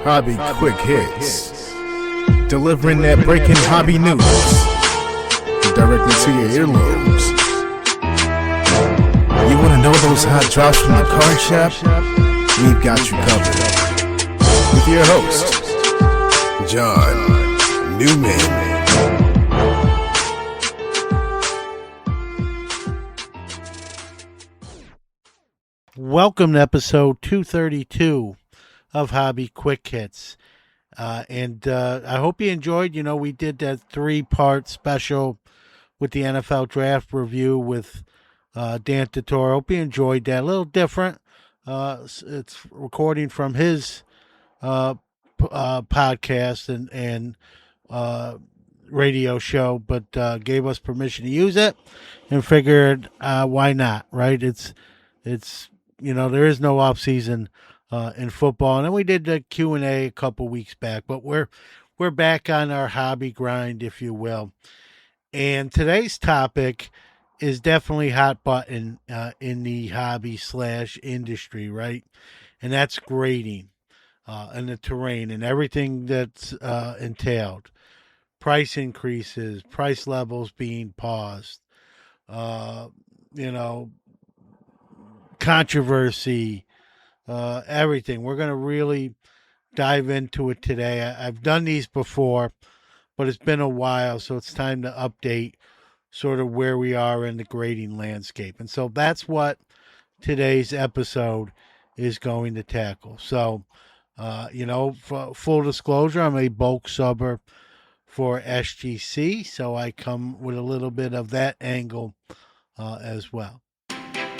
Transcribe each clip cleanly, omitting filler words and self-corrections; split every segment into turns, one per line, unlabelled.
Hobby Quick Hits. Delivering that breaking hobby news directly to your earlobes. You want to know those hot drops from the card shop? We've got you covered. With your host, John Newman.
Welcome to episode 232 of Hobby Quick Hits. And I hope you enjoyed. We did that 3-part special with the NFL draft review with Dan Totoro. Hope you enjoyed that. A little different. It's recording from his podcast and radio show, but gave us permission to use it and figured why not, right? It's there is no off season in football, and then we did the Q&A a couple weeks back, but we're back on our hobby grind, if you will. And today's topic is definitely hot button in the hobby / industry, right? And that's grading and the terrain and everything that's entailed. Price increases, price levels being paused, controversy, everything. We're going to really dive into it today. I've done these before, but it's been a while, so it's time to update sort of where we are in the grading landscape. And so that's what today's episode is going to tackle. So, for full disclosure, I'm a bulk subber for SGC, so I come with a little bit of that angle as well.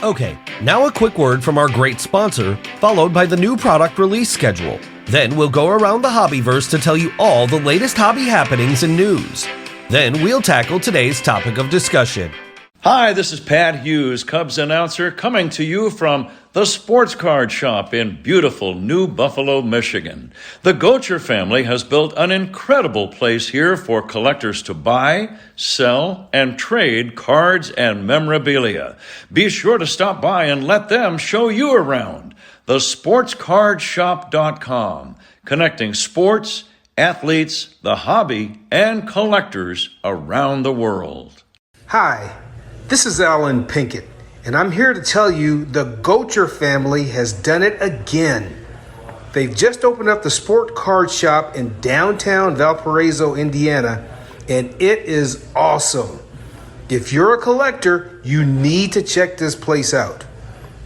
Okay, now a quick word from our great sponsor, followed by the new product release schedule. Then we'll go around the hobbyverse to tell you all the latest hobby happenings and news. Then we'll tackle today's topic of discussion.
Hi, this is Pat Hughes, Cubs announcer, coming to you from the Sports Card Shop in beautiful New Buffalo, Michigan. The Gocher family has built an incredible place here for collectors to buy, sell, and trade cards and memorabilia. Be sure to stop by and let them show you around. TheSportsCardShop.com, connecting sports, athletes, the hobby, and collectors around the world.
Hi. This is Alan Pinkett, and I'm here to tell you the Gocher family has done it again. They've just opened up the Sport Card Shop in downtown Valparaiso, Indiana, and it is awesome. If you're a collector, you need to check this place out.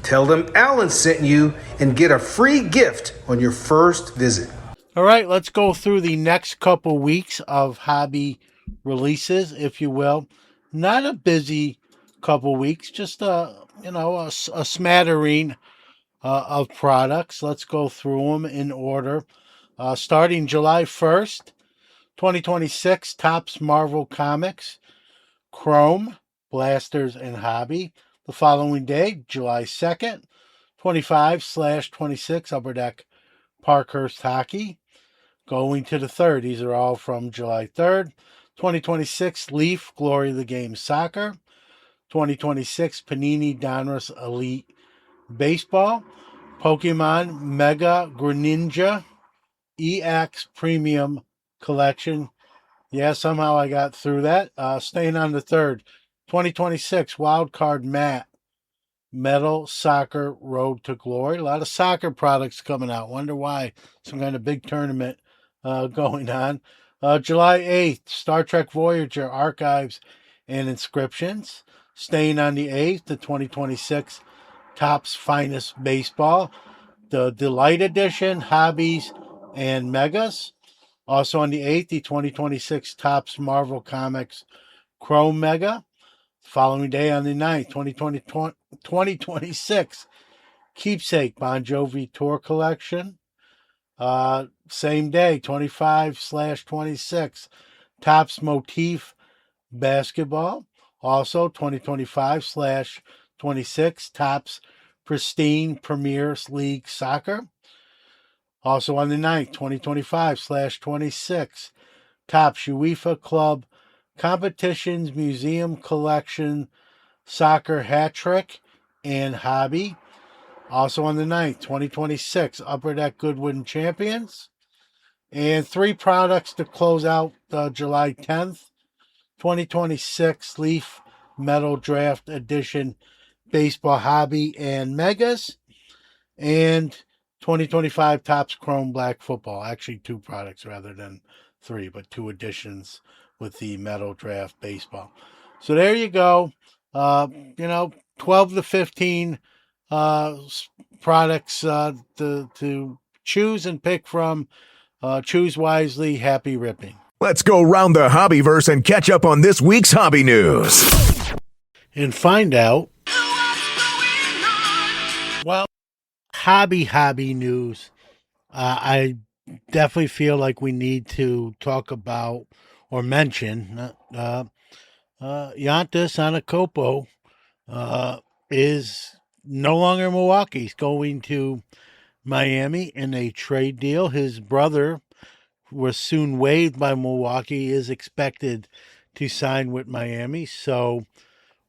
Tell them Alan sent you and get a free gift on your first visit.
All right, let's go through the next couple weeks of hobby releases, if you will. Not a busy couple weeks, just a smattering of products. Let's go through them in order. Starting July 1st, 2026, Topps Marvel Comics, Chrome, Blasters, and Hobby. The following day, July 2nd, 25/26, Upper Deck Parkhurst Hockey. Going to the 3rd, these are all from July 3rd, 2026, Leaf, Glory of the Game Soccer. 2026 Panini Donruss Elite Baseball, Pokemon Mega Greninja EX Premium Collection. Yeah, somehow I got through that. Staying on the 3rd, 2026 Wild Card Matt Metal Soccer Road to Glory. A lot of soccer products coming out. Wonder why. Some kind of big tournament going on. July 8th, Star Trek Voyager Archives and Inscriptions. Staying on the 8th, the 2026 Topps Finest Baseball, the Delight Edition, Hobbies, and Megas. Also on the 8th, the 2026 Topps Marvel Comics Chrome Mega. Following day on the 9th, 2026 Keepsake Bon Jovi Tour Collection. Same day, 25/26 Topps Motif Basketball. Also, 2025/26 Topps Pristine Premier League Soccer. Also on the 9th, 2025/26 Topps UEFA Club Competitions Museum Collection Soccer Hat Trick and Hobby. Also on the 9th, 2026 Upper Deck Goodwin Champions. And 3 products to close out July 10th. 2026 Leaf Metal Draft Edition Baseball Hobby and Megas. And 2025 Topps Chrome Black Football. Actually, 2 products rather than 3, but 2 editions with the Metal Draft Baseball. So there you go. 12 to 15 products to choose and pick from. Choose wisely. Happy ripping.
Let's go round the hobbyverse and catch up on this week's hobby news.
And find out, well, hobby news. I definitely feel like we need to talk about or mention Yantis Anacopo is no longer in Milwaukee. He's going to Miami in a trade deal. His brother was soon waived by Milwaukee, is expected to sign with Miami. So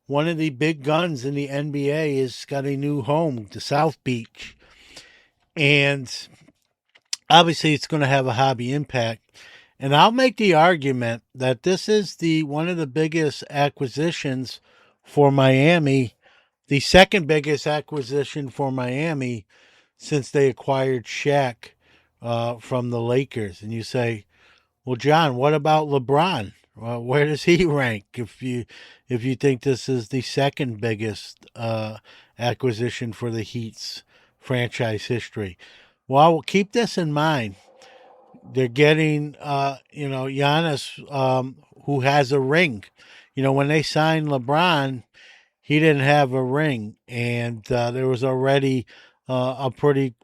one of the big guns in the NBA has got a new home, the South Beach. And obviously it's going to have a hobby impact. And I'll make the argument that this is one of the biggest acquisitions for Miami, the second biggest acquisition for Miami since they acquired Shaq from the Lakers. And you say, well, John, what about LeBron? Well, where does he rank if you think this is the second biggest acquisition for the Heat's franchise history? Well, keep this in mind. They're getting, Giannis, who has a ring. When they signed LeBron, he didn't have a ring, and there was already a pretty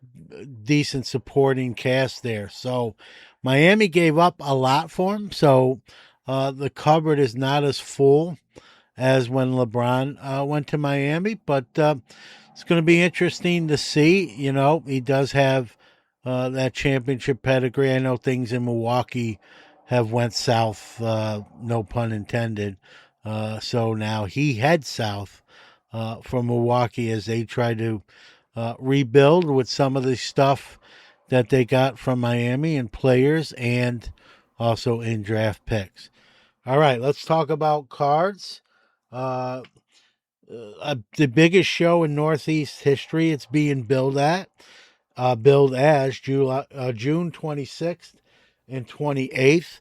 decent supporting cast there. So Miami gave up a lot for him. So the cupboard is not as full as when LeBron went to Miami, but it's going to be interesting to see. He does have that championship pedigree. I know things in Milwaukee have went south, no pun intended. So now he heads south from Milwaukee as they try to rebuild with some of the stuff that they got from Miami and players and also in draft picks. All right, let's talk about cards. The biggest show in Northeast history it's being billed as June 26th and 28th.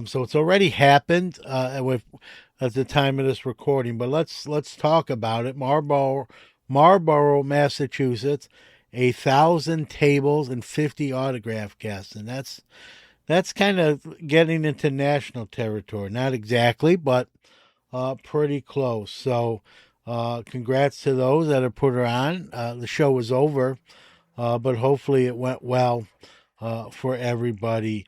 So it's already happened at the time of this recording. But let's talk about it. Marlborough, Massachusetts, 1,000 tables and 50 autograph guests, and that's kind of getting into national territory. Not exactly, but pretty close. So congrats to those that have put her on. The show was over, but hopefully it went well for everybody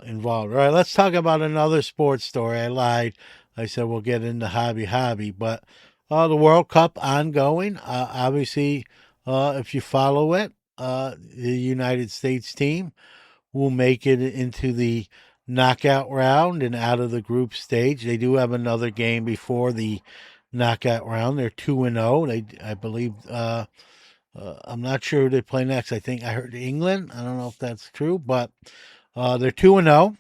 involved. All right, let's talk about another sports story. I lied. I said we'll get into hobby, but the World Cup ongoing. Obviously, if you follow it, the United States team will make it into the knockout round and out of the group stage. They do have another game before the knockout round. They're 2-0. I believe. I'm not sure who they play next. I think I heard England. I don't know if that's true, but they're 2-0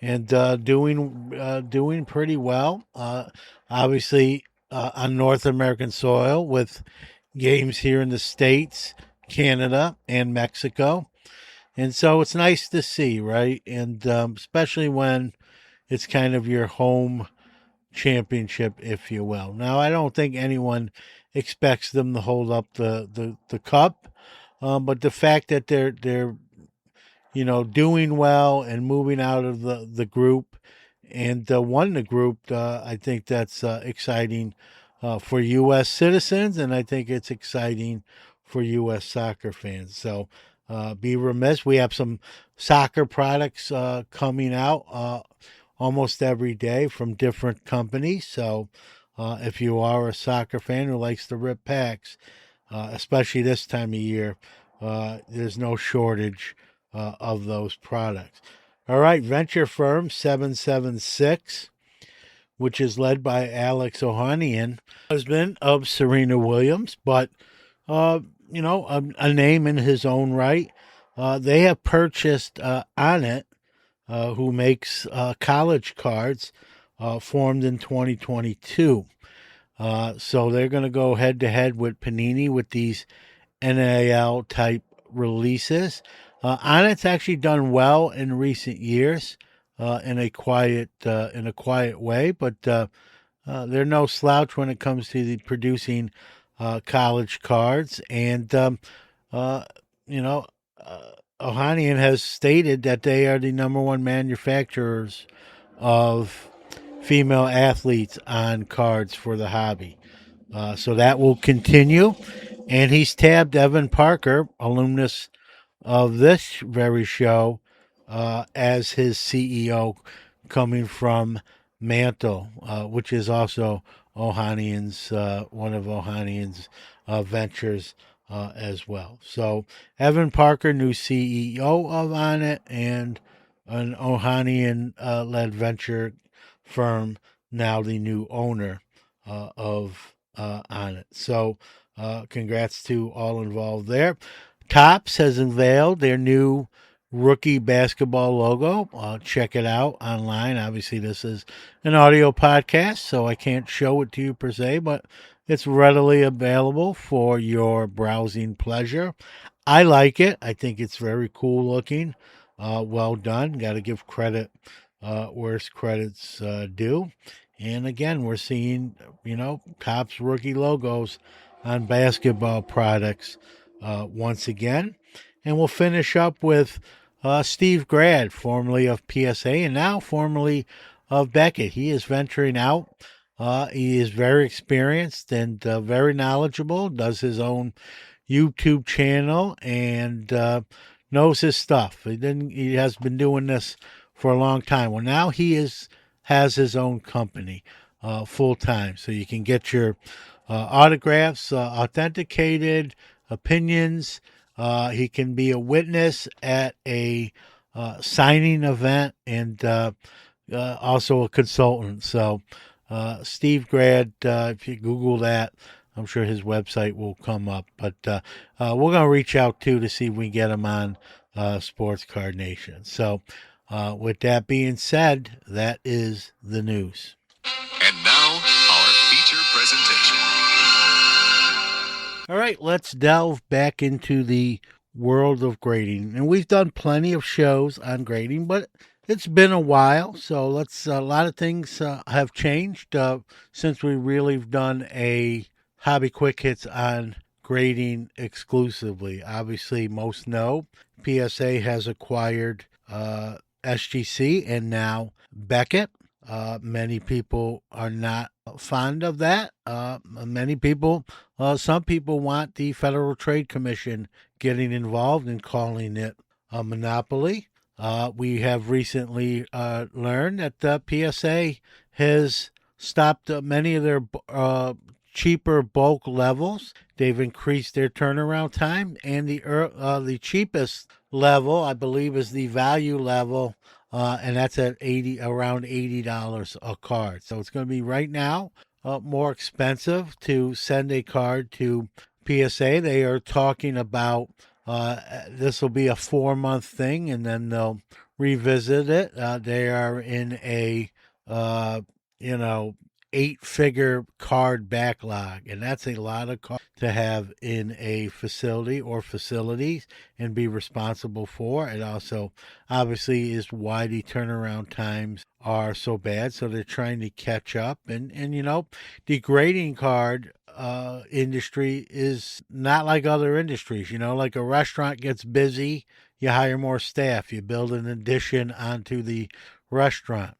and doing pretty well. Obviously, on North American soil with games here in the States, Canada, and Mexico. And so it's nice to see, right? And especially when it's kind of your home championship, if you will. Now, I don't think anyone expects them to hold up the cup, but the fact that they're doing well and moving out of the group and won the group, I think that's exciting for U.S. citizens, and I think it's exciting for U.S. soccer fans. So be remiss. We have some soccer products coming out almost every day from different companies. So if you are a soccer fan who likes to rip packs, especially this time of year, there's no shortage of those products. All right, Venture Firm 776, which is led by Alex Ohanian, husband of Serena Williams, but a name in his own right. they have purchased Onnit, who makes college cards, formed in 2022. So they're going to go head to head with Panini with these NAL type releases. Onnit's actually done well in recent years, in a quiet way, but they're no slouch when it comes to the producing college cards. And you know, Ohanian has stated that they are the number one manufacturers of female athletes on cards for the hobby. So that will continue. And he's tabbed Evan Parker, alumnus of this very show, as his CEO, coming from Mantle, which is also Ohanian's one of Ohanian's ventures as well. So Evan Parker, new CEO of Onnit, and an Ohanian led venture firm, now the new owner of Onnit. So congrats to all involved there. Topps has unveiled their new rookie basketball logo. Check it out online. Obviously, this is an audio podcast, so I can't show it to you per se, but it's readily available for your browsing pleasure. I like it. I think it's very cool looking. Well done. Got to give credit where credit's due. And again, we're seeing, Topps rookie logos on basketball products once again. And we'll finish up with Steve Grad, formerly of PSA and now formerly of Beckett. He is venturing out. He is very experienced and very knowledgeable, does his own YouTube channel, and knows his stuff. He has been doing this for a long time. Well, now he has his own company full time, so you can get your autographs authenticated, opinions. He can be a witness at a signing event, and also a consultant. So Steve Grad, if you Google that, I'm sure his website will come up. But we're going to reach out to see if we can get him on Sports Card Nation. So with that being said, that is the news.
And now, our feature presentation.
All right, let's delve back into the world of grading. And we've done plenty of shows on grading, but it's been a while. So a lot of things have changed since we really have done a Hobby Quick Hits on grading exclusively. Obviously, most know PSA has acquired SGC and now Beckett. Many people are not fond of that. Some people want the Federal Trade Commission getting involved and calling it a monopoly. We have recently learned that the PSA has stopped many of their cheaper bulk levels. They've increased their turnaround time, and the cheapest level, I believe, is the value level. And that's at around $80 a card. So it's going to be right now more expensive to send a card to PSA. They are talking about this will be a 4-month thing, and then they'll revisit it. They are in a 8-figure card backlog, and that's a lot of cards to have in a facility or facilities and be responsible for. It also obviously is why the turnaround times are so bad, so they're trying to catch up. And the grading card industry is not like other industries. Like a restaurant gets busy, you hire more staff, you build an addition onto the restaurant.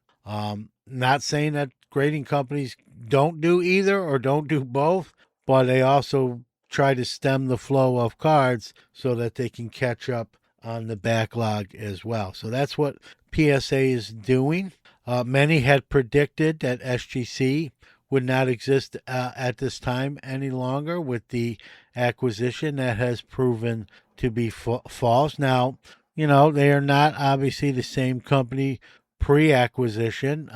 Not saying that grading companies don't do either or don't do both, but they also try to stem the flow of cards so that they can catch up on the backlog as well. So that's what PSA is doing. Many had predicted that SGC would not exist at this time any longer with the acquisition. That has proven to be false. Now, they are not obviously the same company pre-acquisition,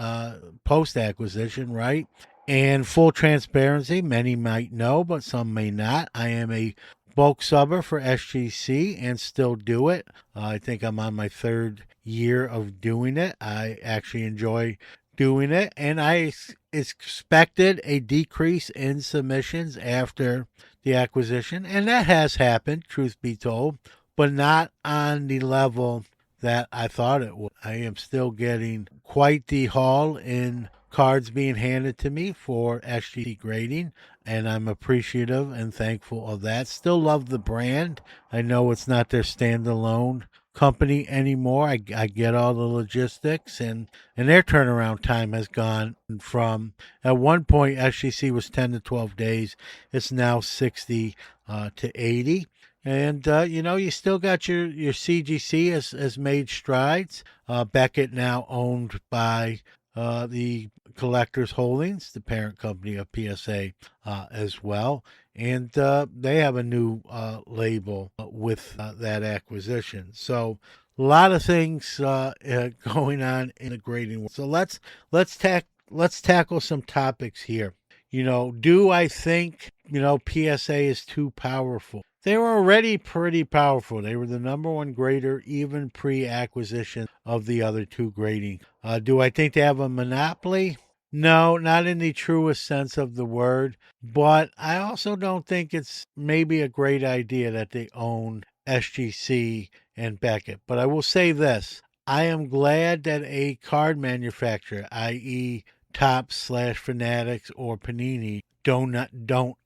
post-acquisition, right? And full transparency, many might know, but some may not. I am a bulk subber for SGC and still do it. I think I'm on my third year of doing it. I actually enjoy doing it, and I expected a decrease in submissions after the acquisition, and that has happened, truth be told, but not on the level that I thought it would. I am still getting quite the haul in cards being handed to me for SGC grading, and I'm appreciative and thankful of that. Still love the brand. I know it's not their standalone company anymore. I get all the logistics, and their turnaround time has gone from, at one point SGC was 10 to 12 days. It's now 60 to 80. And you still got your CGC has made strides. Beckett now owned by the Collectors Holdings, the parent company of PSA, as well. And they have a new label with that acquisition. So a lot of things going on in the grading world. So let's tackle some topics here. Do I think PSA is too powerful? They were already pretty powerful. They were the number one grader even pre-acquisition of the other two grading. Do I think they have a monopoly? No, not in the truest sense of the word. But I also don't think it's maybe a great idea that they own SGC and Beckett. But I will say this. I am glad that a card manufacturer, i.e. Topps/Fanatics or Panini, don't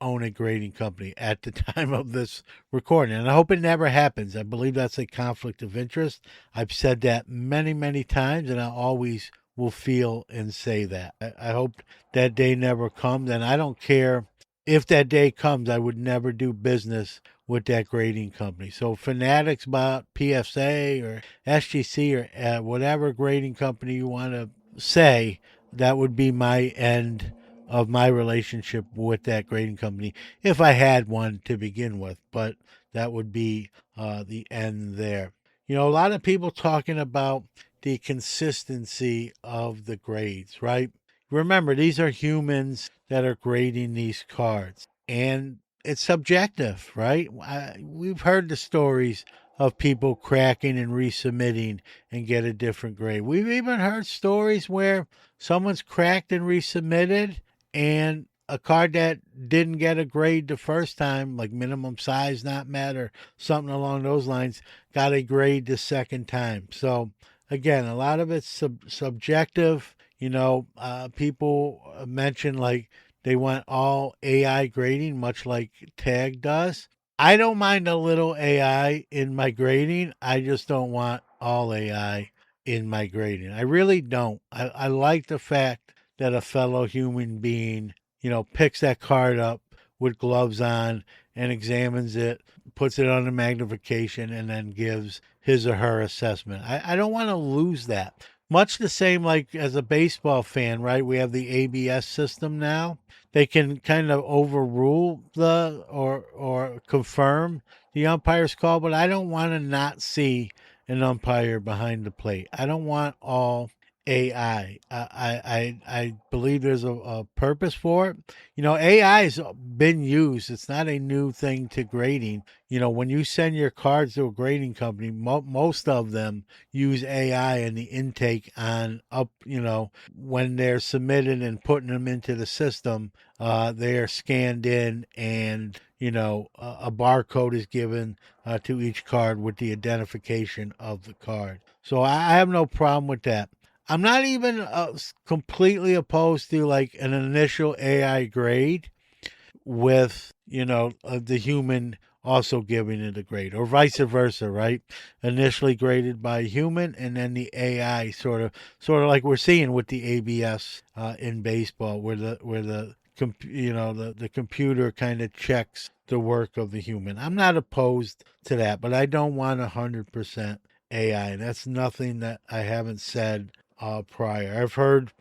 own a grading company at the time of this recording. And I hope it never happens. I believe that's a conflict of interest. I've said that many, many times, and I always will feel and say that. I hope that day never comes, and I don't care if that day comes. I would never do business with that grading company. So Fanatics bought PSA or SGC or whatever grading company you want to say, that would be my end of my relationship with that grading company if I had one to begin with. But that would be the end there. A lot of people talking about the consistency of the grades, right? Remember, these are humans that are grading these cards, and it's subjective, right? We've heard the stories of people cracking and resubmitting and get a different grade. We've even heard stories where someone's cracked and resubmitted, and a card that didn't get a grade the first time, like minimum size not met or something along those lines, got a grade the second time. So again, a lot of it's subjective. People mention like they want all AI grading, much like Tag does. I don't mind a little AI in my grading. I just don't want all AI in my grading. I really don't. I like the fact that a fellow human being, picks that card up with gloves on and examines it, puts it under magnification, and then gives his or her assessment. I don't want to lose that. Much the same like as a baseball fan, right? We have the ABS system now. They can kind of overrule or confirm the umpire's call, but I don't want to not see an umpire behind the plate. I don't want all AI. I believe there's a purpose for it. AI has been used. It's not a new thing to grading. When you send your cards to a grading company, most of them use AI in the intake on up, when they're submitted and putting them into the system, they are scanned in, and a barcode is given to each card with the identification of the card. So I have no problem with that. I'm not even completely opposed to like an initial AI grade with, the human also giving it a grade, or vice versa, right? Initially graded by a human, and then the AI sort of like we're seeing with the ABS in baseball, where the computer kind of checks the work of the human. I'm not opposed to that, but I don't want 100% AI. That's nothing that I haven't said prior. I've heard,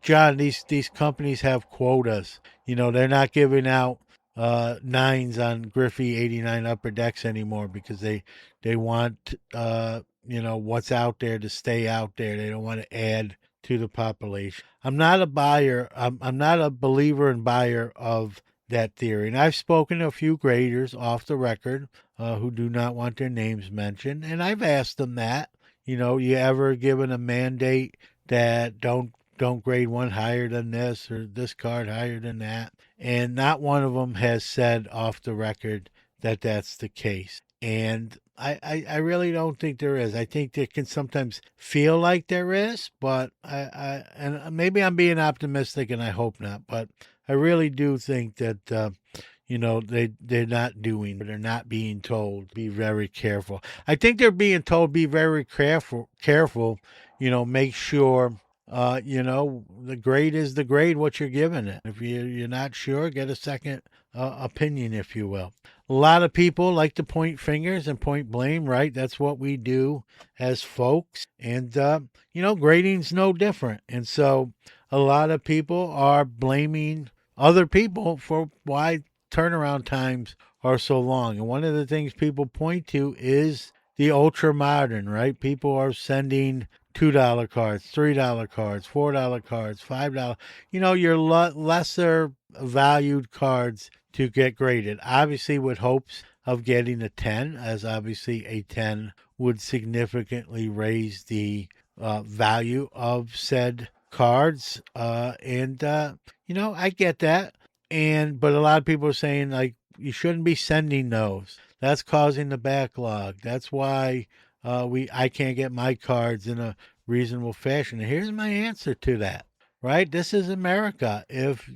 John, these companies have quotas. They're not giving out nines on Griffey 89 upper decks anymore because they want what's out there to stay out there. They don't want to add to the population. I'm not a buyer. I'm not a believer and buyer of that theory. And I've spoken to a few graders off the record who do not want their names mentioned, and I've asked them that. You ever given a mandate that don't grade one higher than this or this card higher than that? And not one of them has said off the record that that's the case. And I really don't think there is. I think there can sometimes feel like there is, but and maybe I'm being optimistic, and I hope not. But I really do think that they're not being told be very careful. I think they're being told be very careful. Make sure the grade is the grade what you're giving it. If you're not sure, get a second opinion, if you will. A lot of people like to point fingers and point blame, right? That's what we do as folks. And, grading's no different. And so a lot of people are blaming other people for why turnaround times are so long. And one of the things people point to is the ultra modern, right? People are sending $2 cards, $3 cards, $4 cards, $5. Your lesser valued cards to get graded. Obviously with hopes of getting a 10, as obviously a 10 would significantly raise the value of said cards. I get that. But a lot of people are saying, like, you shouldn't be sending those. That's causing the backlog. That's why I can't get my cards in a reasonable fashion. And here's my answer to that, right? This is America. If,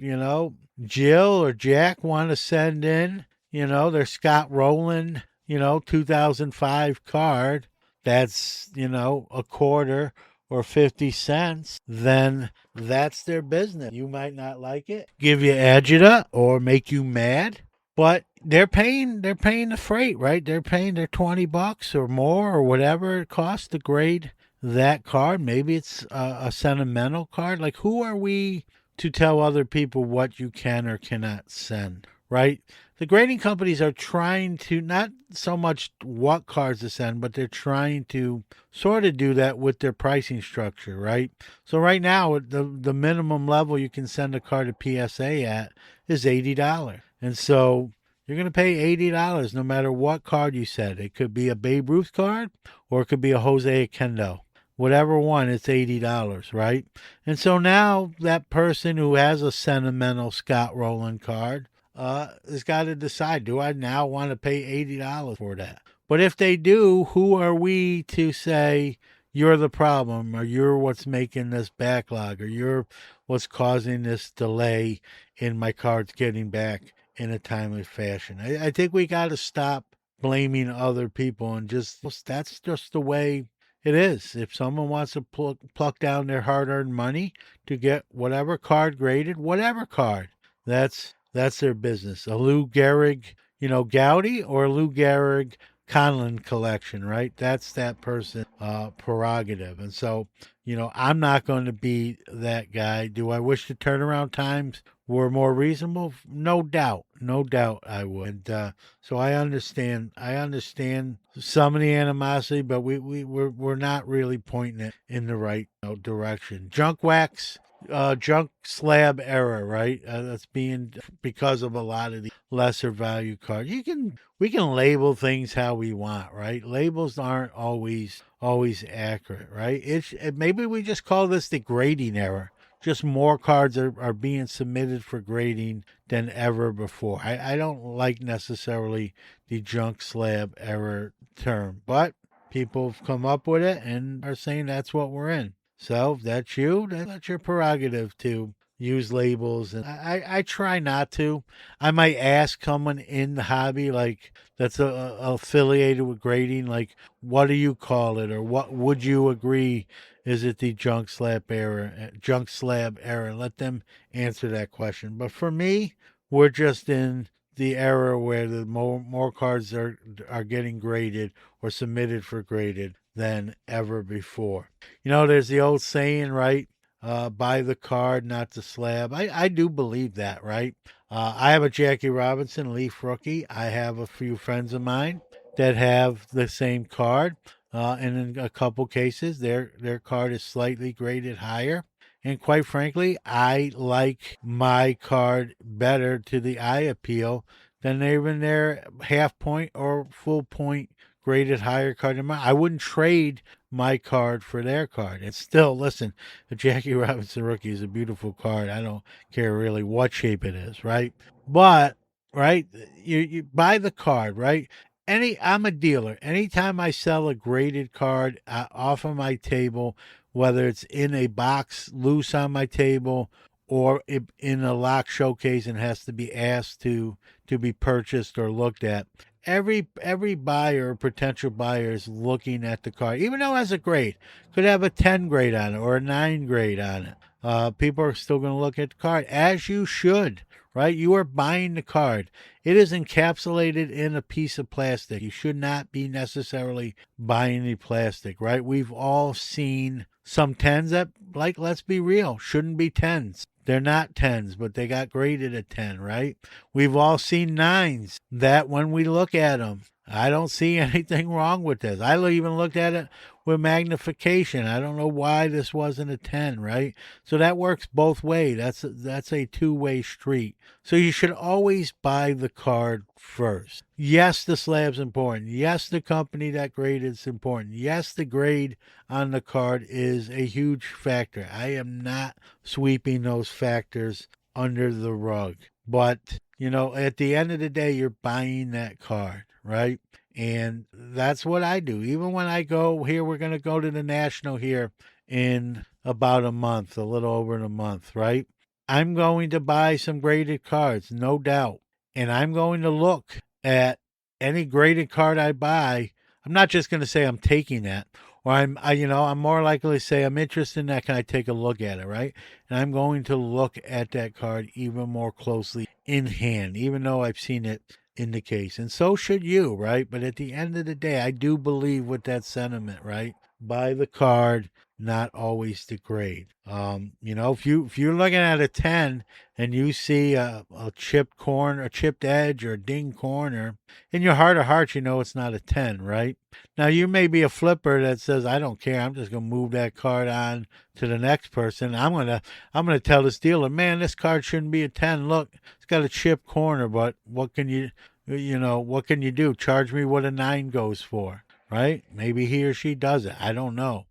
Jill or Jack want to send in, their Scott Rowland, 2005 card, that's, a quarter or 50 cents, then that's their business. You might not like it, give you agita or make you mad, but they're paying the freight, right? They're paying their $20 or more or whatever it costs to grade that card. Maybe it's a sentimental card. Like, who are we to tell other people what you can or cannot send, right? The grading companies are trying to, not so much what cards to send, but they're trying to sort of do that with their pricing structure, right? So right now, the minimum level you can send a card to PSA at is $80. And so you're going to pay $80 no matter what card you send. It could be a Babe Ruth card or it could be a Jose Kendo. Whatever one, it's $80, right? And so now that person who has a sentimental Scott Rowland card has got to decide, do I now want to pay $80 for that? But if they do, who are we to say you're the problem, or you're what's making this backlog, or you're what's causing this delay in my cards getting back in a timely fashion? I think we got to stop blaming other people and that's just the way it is. If someone wants to pluck down their hard-earned money to get whatever card graded, whatever card, that's their business. A Lou Gehrig, Gowdy, or a Lou Gehrig Conlon collection, right? That's that person's prerogative. And so, I'm not going to be that guy. Do I wish the turnaround times were more reasonable? No doubt I would. So I understand some of the animosity, but we're not really pointing it in the right direction. Junk wax, junk slab error, right? That's being because of a lot of the lesser value cards. We can label things how we want, right? Labels aren't always accurate, right? Maybe we just call this the grading error. Just more cards are being submitted for grading than ever before. I don't like necessarily the junk slab error term, but people have come up with it and are saying that's what we're in. So if that's you, that's your prerogative to use labels. And I try not to. I might ask someone in the hobby, like, that's affiliated with grading, like, what do you call it? Or what would you agree? Is it the junk slab error? Let them answer that question. But for me, we're just in the era where the more cards are getting graded or submitted for graded than ever before. There's the old saying, right? Buy the card, not the slab. I do believe that, right? I have a Jackie Robinson Leaf rookie. I have a few friends of mine that have the same card. And in a couple cases, their card is slightly graded higher. And quite frankly, I like my card better to the eye appeal than even their half point or full point graded higher card than mine. I wouldn't trade my card for their card. And still, listen, the Jackie Robinson rookie is a beautiful card. I don't care really what shape it is, right? But right, you buy the card, right? I'm a dealer. Anytime I sell a graded card off of my table, whether it's in a box loose on my table or in a lock showcase and has to be asked to be purchased or looked at, every buyer or potential buyer is looking at the card, even though it has a grade, could have a 10 grade on it or a 9 grade on it. People are still going to look at the card, as you should, right? You are buying the card. It is encapsulated in a piece of plastic. You should not be necessarily buying the plastic, right? We've all seen some 10s that, like, let's be real, shouldn't be 10s. They're not 10s, but they got graded at 10, right? We've all seen 9s that when we look at them, I don't see anything wrong with this. I even looked at it with magnification. I don't know why this wasn't a 10, right? So that works both ways. That's a two-way street. So you should always buy the card first. Yes, the slab's important. Yes, the company that graded is important. Yes, the grade on the card is a huge factor. I am not sweeping those factors under the rug. But, at the end of the day, you're buying that card, right? And that's what I do. Even when I go here, we're going to go to the National here in about a month, a little over a month, right? I'm going to buy some graded cards, no doubt. And I'm going to look at any graded card I buy. I'm not just going to say I'm taking that, or I'm more likely to say I'm interested in that. Can I take a look at it, right? And I'm going to look at that card even more closely in hand, even though I've seen it in the case. And so should you, right? But at the end of the day, I do believe with that sentiment, right? Buy the card, not always the grade. If you're looking at a 10 and you see a chipped corner, a chipped edge, or a ding corner, in your heart of hearts, it's not a 10, right? Now you may be a flipper that says, I don't care, I'm just gonna move that card on to the next person. I'm gonna tell this dealer, man, this card shouldn't be a 10. Look, it's got a chipped corner, but what can you do? Charge me what a 9 goes for, right? Maybe he or she does it. I don't know.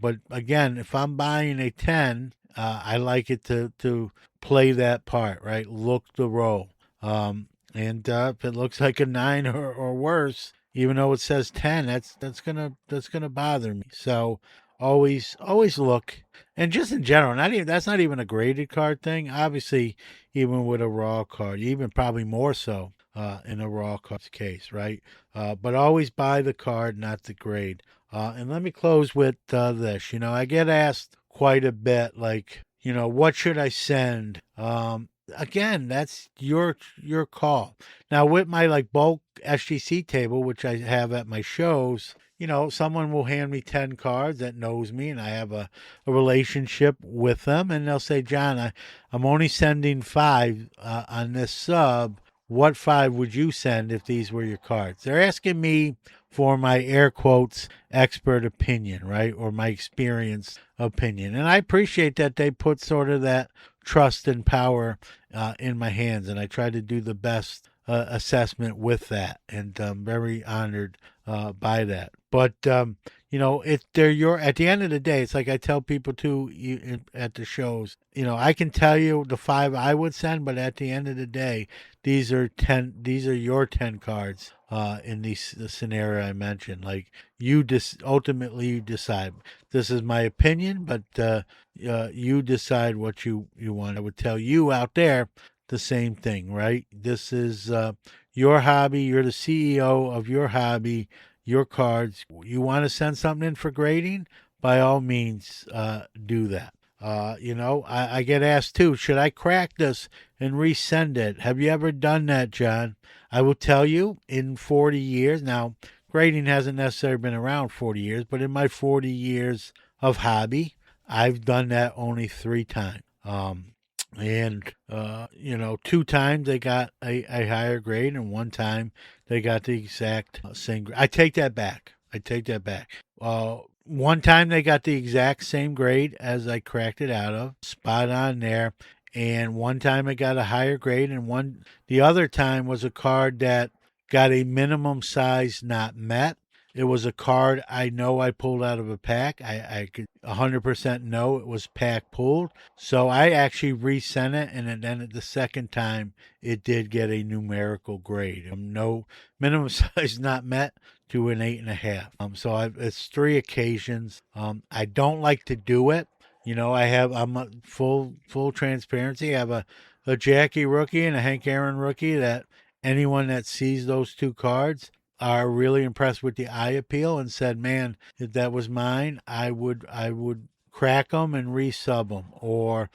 But again, if I'm buying a 10, I like it to play that part, right? Look the roll. And if it looks like a 9 or worse, even though it says 10, that's gonna bother me. So always look. And just in general, that's not even a graded card thing. Obviously, even with a raw card, even probably more so in a raw card's case, right? But always buy the card, not the grade. And let me close with this. I get asked quite a bit, like, what should I send? Again, that's your call. Now, with my bulk SGC table, which I have at my shows, someone will hand me 10 cards that knows me and I have a relationship with them, and they'll say, John, I'm only sending 5 on this sub. What 5 would you send if these were your cards? They're asking me for my air quotes expert opinion, right? Or my experienced opinion. And I appreciate that they put sort of that trust and power in my hands. And I try to do the best assessment with that. And I'm very honored by that. But, if they're at the end of the day, it's like I tell people too at the shows, I can tell you the 5 I would send, but at the end of the day, these are your 10 cards in the scenario I mentioned. Like ultimately you decide. This is my opinion, but you decide what you want. I would tell you out there the same thing, right? This is your hobby. You're the CEO of your hobby, your cards. You want to send something in for grading? By all means, do that. I get asked too, should I crack this and resend it? Have you ever done that, John? I will tell you, in 40 years, now, grading hasn't necessarily been around 40 years, but in my 40 years of hobby, I've done that only 3 times. And 2 times they got a higher grade, and 1 time they got the exact same grade. I take that back. One time they got the exact same grade as I cracked it out of, spot on there. And one time it got a higher grade, and the other time was a card that got a minimum size not met. It was a card I know I pulled out of a pack. I could 100% know it was pack pulled. So I actually resent it, and then at the second time, it did get a numerical grade. No minimum size not met to an 8.5. It's 3 occasions. I don't like to do it. I'm a full transparency. I have a Jackie rookie and a Hank Aaron rookie that anyone that sees those 2 cards are really impressed with the eye appeal and said, man, if that was mine, I would crack them and resub them, or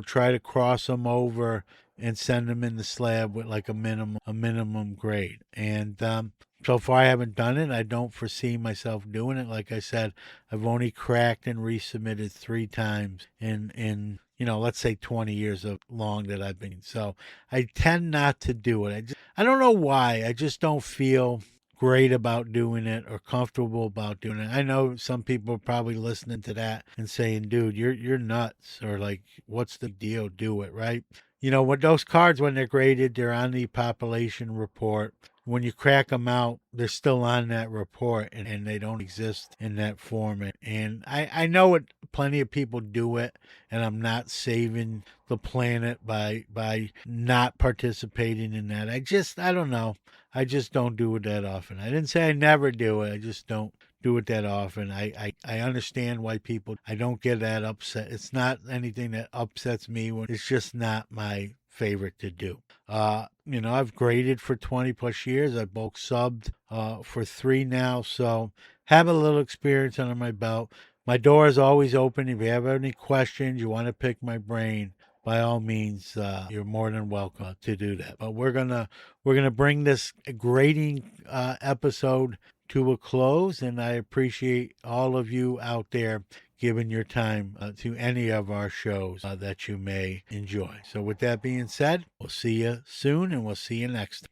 try to cross them over and send them in the slab with like a minimum grade. And so far I haven't done it. I don't foresee myself doing it. Like I said, I've only cracked and resubmitted 3 times in let's say 20 years of long that I've been. So I tend not to do it. I don't know why. I just don't feel great about doing it or comfortable about doing it. I know some people are probably listening to that and saying, dude, you're nuts, or like, what's the deal? Do it, right? With those cards, when they're graded, they're on the population report. When you crack them out, they're still on that report, and they don't exist in that format. And I know it, plenty of people do it, and I'm not saving the planet by not participating in that. I don't know. I just don't do it that often. I didn't say I never do it. I just don't do it that often. I understand why people, I don't get that upset. It's not anything that upsets me. It's just not my favorite to do. I've graded for 20 plus years. I've bulk subbed for 3 now, so have a little experience under my belt. My door is always open. If you have any questions, you want to pick my brain, by all means, you're more than welcome to do that. But we're gonna bring this grading episode to a close, and I appreciate all of you out there giving your time to any of our shows that you may enjoy. So with that being said, we'll see you soon, and we'll see you next time.